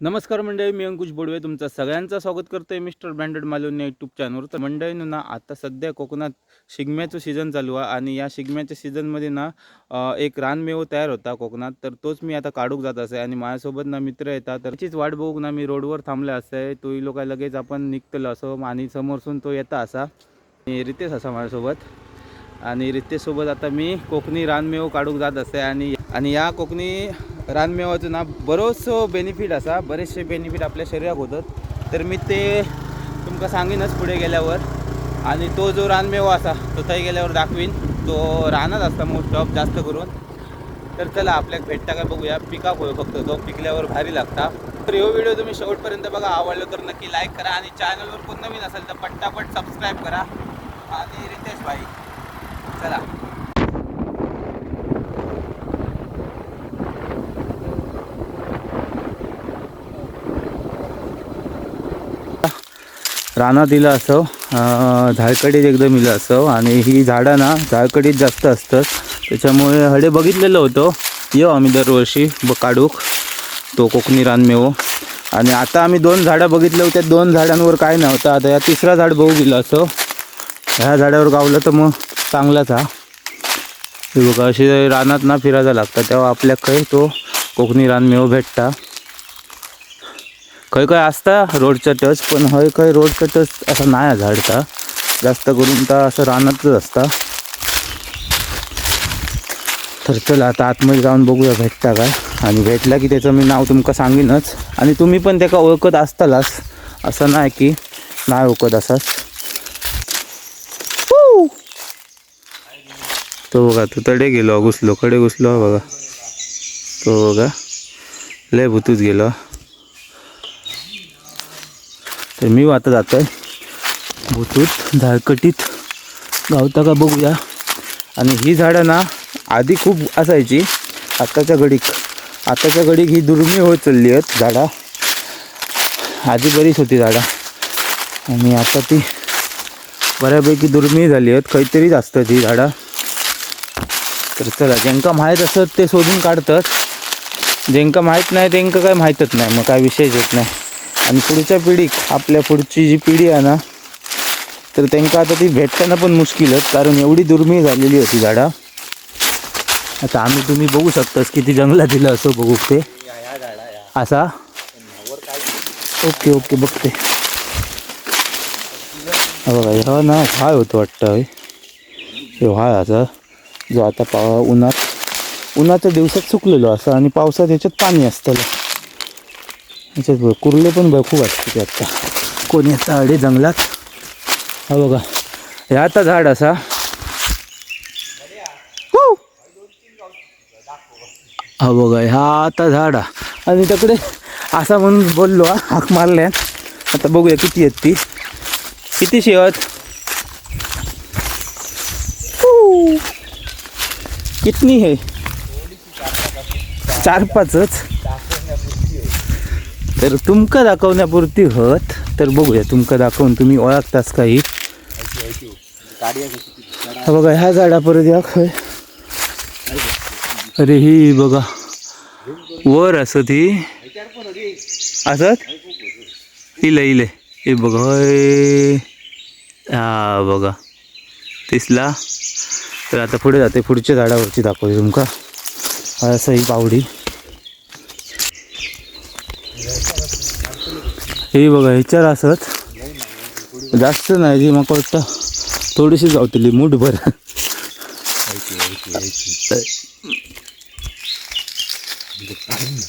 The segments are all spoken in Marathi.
नमस्कार मंडळी, मी अंकुश बोडवे तुमचं सगळ्यांचं स्वागत करतोय मिस्टर ब्रँडेड मालवणी यूट्यूब चॅनलवर. तर मंडळींनो ना, आता सध्या कोकणात शिगम्याचं सीझन चालू आहे आणि या शिगम्याच्या सीझनमध्ये ना एक रानमेवा तयार होता कोकणात. तर तोच मी आता काढूक जात असे आणि माझ्यासोबत ना मित्र येतात. तर त्याचीच वाट बघू ना मी रोडवर थांबले असे. तोही लोक लगेच आपण निघतलो असो आणि समोरसून तो येता असा आणि रितेश असा माझ्यासोबत. आणि रितेशसोबत आता मी कोकणी रानमेवा काढूक जात असे आणि या कोकणी रानमेवाचं ना बरोचसं बेनिफिट असा, बरेचसे बेनिफिट आपल्या शरीरात होतात. तर मी ते तुमका सांगेनच पुढे गेल्यावर. आणि तो जो रानमेवा असा तो थंय गेल्यावर दाखवीन. तो रानात असता मोस्ट ऑफ जास्त करून. तर चला आपल्याक भेटता काय बघूया. पिकाक होय फक्त तो पिकल्यावर भारी लागता. तर हा व्हिडिओ तुम्ही शेवटपर्यंत बघा. आवडलं तर नक्की लाईक करा आणि चॅनलवर कोण नवीन असेल तर पटापट सबस्क्राईब करा. आणि रितेश भाई चला. रानात दिलं असं झाडकडीत एकदम इलं असं. आणि ही झाडं ना झाडकडीत जास्त असतात, त्याच्यामुळे हडे बघितलेलं होतं. येऊ आम्ही दरवर्षी काढूक तो कोकणी रानमेवा. आणि आता आम्ही 2 झाडं बघितले होते, 2 झाडांवर काय नव्हतं. आता या 3रा झाड बघू गेलं असं. ह्या झाडावर गावलं तर मग चांगलाच हा. हे बघा अशी रानात ना फिरायला लागतात, तेव्हा आपल्या काही तो कोकणी रानमेवा भेटता. खंय काय असता रोडचा टच, पण हय काय रोडचा टच असा नाही झाडता. जास्त करून तर असं रानातच असता. तर चला आता आतमध्ये जाऊन बघूया भेटता काय. आणि भेटला की त्याचं मी नाव तुमका सांगेनच. आणि तुम्ही पण त्याका ओळखत असतालाच, असं नाही की नाही ओळखत असाच. तो बघा तो तडे गेलो, घुसलो कडे घुसलो बघा. तो बघा लय भूतूच गेलो. तर मी आता जातो आहे भूतूत झाडकटीत गावता का बघूया. आणि ही झाडं ना आधी खूप असायची, आताच्या घडीक ही दुर्मिळ होत चालली आहेत झाडं. आधी बरीच होती झाडं आणि आता ती बऱ्यापैकी दुर्मिळ झाली आहेत. काहीतरीच असतं ती झाडं. तर चला, ज्यांका माहीत असत ते शोधून काढतात, ज्यांका माहीत नाही त्यांना काय माहीतच नाही, मग काय विषयच येत नाही. आणि पुढच्या पिढीक आपल्या पुढची जी पिढी आहे ना, तर त्यांना आता ती भेटताना पण मुश्किलच, कारण एवढी दुर्मिळ झालेली होती झाडं. आता आम्ही तुम्ही बघू शकताच किती जंगलात दिलं असं बघू ते असा. ओके ओके बघते बघा. ह्या ना व्हाळ होतं वाटतं, हे व्हाळ असा जो आता उन्हाच्या दिवसात सुकलेलो असं. आणि पावसात ह्याच्यात पाणी असतं. ह्याच्यात कुर्ले पण खूप असते ते. आत्ता कोणी आता अडे जंगलात. हा बघा हे आता झाड असा. हा बघा ह्या आता झाड. आणि तिकडे असा म्हणून बोललो हाक मारल्यान. आता बघूया किती आहेत ती, किती शेवत कितनी है. 4-5च. तर तुमका दाखवण्यापुरती होत. तर बघूया तुमका दाखवून तुम्ही ओळखताच काही. हा बघा ह्या झाडा परत या खय. अरे ही बघा वर असं ती असत इले हे बघा. हा बघा दिसला. तर आता पुढे जाते, पुढच्या झाडावरची दाखवते तुमका. असं ही पावडी. हे बघा ह्याच्यावर असत जास्त नाही, जी मग वाटतं थोडीशी गावतली मूठभर.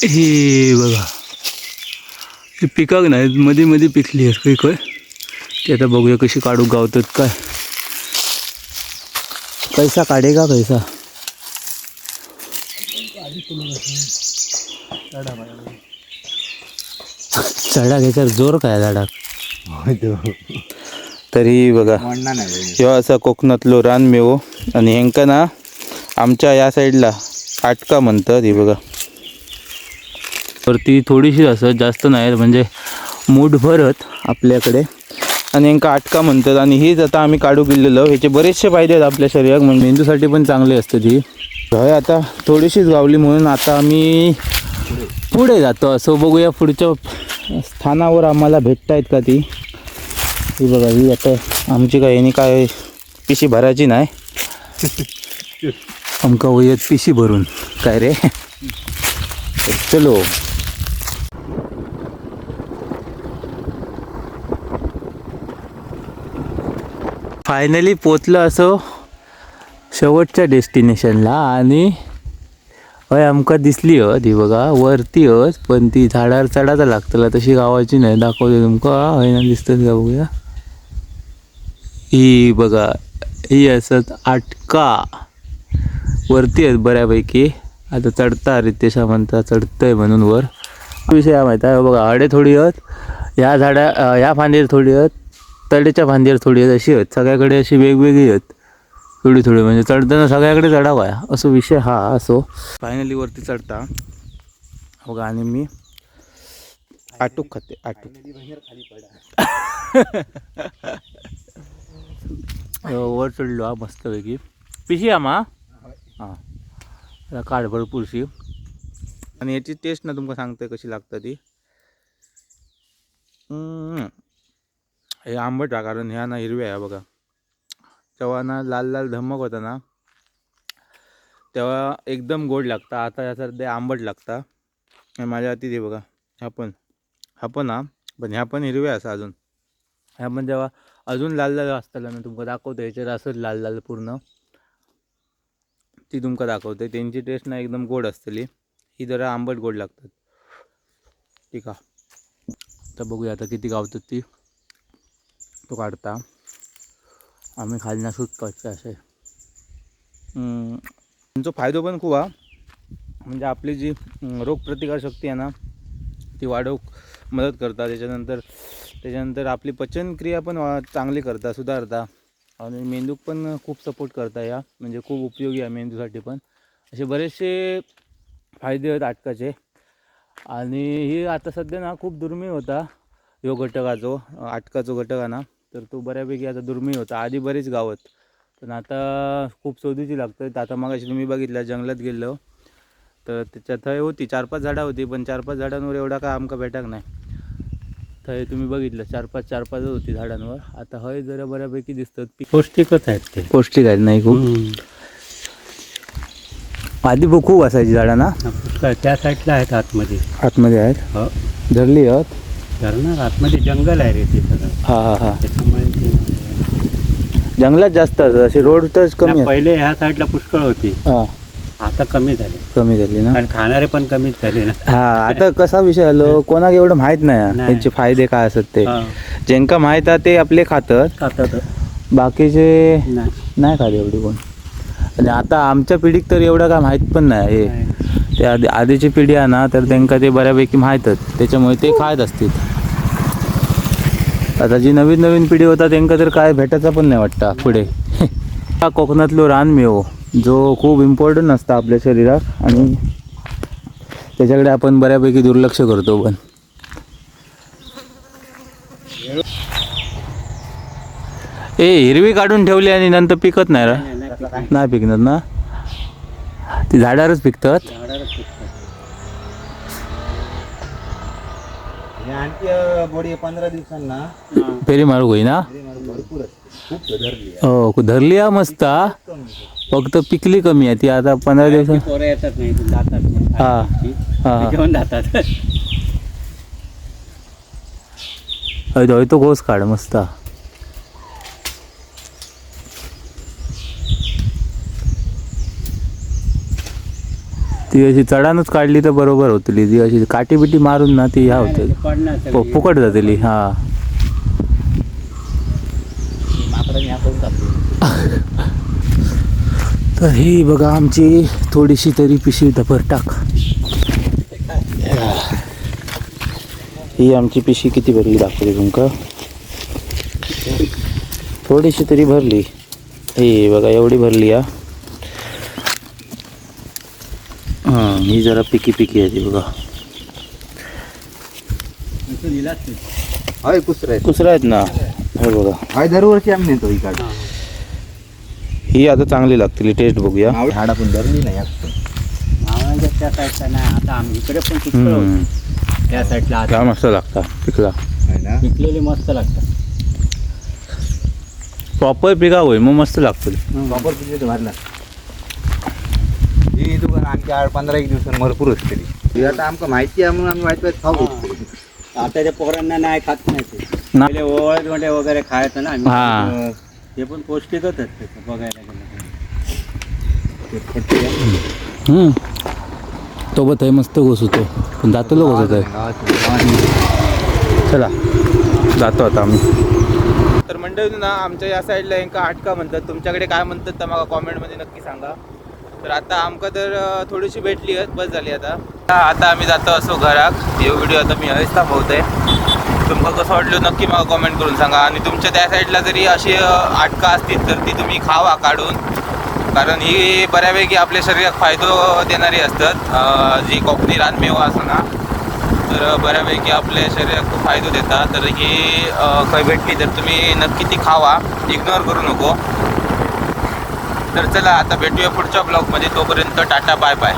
हे बघा ही पिकाक नाही, मध्ये मध्ये पिकली आहे काही काय. ते आता बघूया कशी काढू गावतात काय. कैसा काढेगा कैसा. चढा घ्यायचा जोर काय झाडाक. तरी बघा ह्यो असा कोकणातलो रानमेवो. आणि ह्यांका ना आमच्या या साईडला आटका म्हणतात. ही बघा वरती थोडीशी असं जास्त नाही, म्हणजे मूठभरत आपल्याकडे. आणि ह्यांका आटका म्हणतात. आणि हीच आता आम्ही काढू गेलेलो. ह्याचे बरेचसे फायदे आहेत आपल्या शरीरात, म्हणजे मेंदूसाठी पण चांगले असते ती. आता थोडीशीच गावली म्हणून आता आम्ही पुढे जातो असं बघूया पुढच्या स्थानावर आम्हाला भेटतायत का ती. ही बघा ही आता आमची काय यांनी काय पिशी भरायची नाही आमका वयत पिशी भरून काय रे. चलो फायनली पोचलं असं शेवटच्या डेस्टिनेशनला. आणि हय आमका दिसली ती बघा वरती पण ती झाडावर चढायला लागतला तशी गावाची नाही. दाखवते तुमका हय ना दिसतात का बघूया. ही बघा ही असत आटका वरती आहेत बऱ्यापैकी. आता चढता रितेशा म्हणता चढतंय म्हणून वर. विषय हा माहिती आहे बघा आडे थोडी आहेत ह्या झाडा ह्या फांदीवर थोडी आहेत तळेच्या फांदीवर थोडी आहेत अशी आहेत. सगळ्याकडे अशी वेगवेगळी आहेत थोडी थोडी म्हणजे चढताना सगळ्याकडे चढावा आहे असं विषय हा असो. फायनली वरती चढता बघा आणि मी आटूक खाते आटूक वर चढलो हा मस्तपैकी. पिशी आम्हा हां काढ भरपूरशी. आणि याची टेस्ट ना तुमका सांगते कशी लागतं ती. हे आंबट आहे कारण ह्या ना हिरव्या आहे बघा. तेव्हा ना लाल लाल धमक होता ना तेव्हा एकदम गोड लागतं. आता या सध्या आंबट लागता. माझ्या हाती ते बघा हा पण हा पण ह्या पण हिरव्या असा अजून. ह्या पण जेव्हा अजून लाल लाल असताना ना तुमका दाखवतो ह्याच्यात असंच लाल लाल पूर्ण ती तुमका दाखवते. त्यांची टेस्ट ना एकदम गोड असतली. ही जरा आंबट गोड लागतात. ठीक आहे तर बघूया आता किती गावतात ती तो काढता. आम्ही खालना सुटतो असे. त्यांचा फायदा पण खूप आहे म्हणजे आपली जी रोगप्रतिकारशक्ती आहे ना ती वाढवूक मदत करतात. त्याच्यानंतर आपली पचनक्रिया पण चांगली करता सुधारता. आणि मेंदूक पण खूप सपोर्ट करता या म्हणजे खूप उपयोगी आहे मेंदूसाठी पण. असे बरेचसे फायदे आहेत आटकाचे. आणि ही आता सध्या ना खूप दुर्मिळ होता ह्यो घटकाचो आटकाचो घटक आहे ना तर तो बऱ्यापैकी आता दुर्मिळ होता. आधी बरीच गावत पण आता खूप शोधूची लागतं. आता मग तुम्ही बघितलं जंगलात गेलो तर त्याच्यात थंय होती 4-5 झाडं होती पण 4-5 झाडांवर एवढा काय आमका भेटाक नाही. थंय तुम्ही बघितलं 4-5 होती झाडांवर. आता हय जरा बऱ्यापैकी दिसतात. पौष्टिकच आहेत ते. पौष्टिक आहेत नाही खूप. आधी खूप असायची झाडं ना पुष्कळ त्या साईडला आहेत आतमध्ये आहेत. हो धरली आहेत धरणार आतमध्ये जंगल आहे रे ते सगळं. हा त्याच्यामुळे जंगलात जास्त असे रोड तर कमी पहिले ह्या साईडला पुष्कळ होती. आता कमी झाली ना आणि खाणारे पण कमीच झाले ना. हा आता कसा विषय आलो कोणाक एवढं माहित नाही त्यांचे फायदे काय असत ते. ज्यांका माहित आहे ते आपले खातात बाकीचे नाही खात एवढी कोण. आणि आता आमच्या पिढीक तर एवढं काय माहीत पण नाही. हे ते आधीची पिढी आहे ना तर त्यांना ते बऱ्यापैकी माहीतच त्याच्यामुळे ते खात असतील. आता जी नवीन पिढी होता त्यांना तर काय भेटायचं पण नाही वाटतं पुढे. हा कोकणातलो रानमेव जो खूप इम्पॉर्टंट असता आपल्या शरीरात आणि त्याच्याकडे आपण बऱ्यापैकी दुर्लक्ष करतो. पण हिरवी काढून ठेवली आणि नंतर पिकत नाही रा नाही पिकणार ना ती झाडावरच पिकतात. आणखी 15 दिवसांना फेरी मारू होई ना. हो धरली आहे मस्त फक्त पिकली कमी आहे ती. आता 15 दिवसांनी पोरं येतात नाही जातात नाही. हा घेऊन जातात. हय तो घोस काढ मस्त. ती अशी चढानच काढली तर बरोबर होतली. ती अशी काठी बिटी मारून ना ती ह्या होत फुकट जातली. हा तर ही बघा आमची थोडीशी तरी पिशवी भर टाक. ही आमची पिशवी किती भरली दाखवते तुमका. थोडीशी तरी भरली. ही बघा एवढी भरली. ही जरा पिकी आहे ती बघा. कुसरा आहेत ना हे बघा. दरवर्षी आम्ही नेतो इकडे. ही आता चांगली लागतील टेस्ट बघूया. झाडा पण धरली नाही त्या साईडला नाही. आता आम्ही इकडे पण पिकलं होतं त्या साईडला. त्या मस्त लागतात पिकला. आहे ना पिकलेली मस्त लागतात. प्रॉपर पिका होय मग मस्त लागतो. प्रॉपर पिकले तर भरला ही दुकान आणखी 15-1 दिवसांनी भरपूर असते ती. आता आमका माहिती आहे म्हणून आम्ही माहिती खाऊ शकतो. आता त्या पोरांना नाही खात नाही ते. ना. पहिले ओवळत गोंडे वगैरे खायचं ना आम्ही. हा ते पण पौष्टिकच आहेत त्याचं बघायला गेलं तो बघ मस्त गोस होतो पण जातो लोक होत आहे. चला जातो आता आम्ही. तर मंडळी ना आमच्या या साईडला यांका आटका म्हणतात. तुमच्याकडे काय म्हणतात तर मला कॉमेंटमध्ये नक्की सांगा. तर आता आमका तर थोडीशी भेटली आहेत बस झाली. आता आम्ही जातो असो घराक. हे व्हिडिओ आता मी हयच थांबवतोय. तुमका कसं वाटलं नक्की मला कॉमेंट करून सांगा. आणि तुमच्या त्या साईडला जरी अशी आटका असतील तर ती तुम्ही खावा काढून, कारण ही बऱ्यापैकी आपल्या शरीरात फायदो देणारी असतात. जी कोकणी रानमेवा असं ना तर बऱ्यापैकी आपल्या शरीरात खूप फायदो देतात. तर ही काही भेटली तर तुम्ही नक्की ती खावा, इग्नोर करू नको. तर चला आता भेटूया पुढच्या ब्लॉगमध्ये. तोपर्यंत टाटा बाय बाय.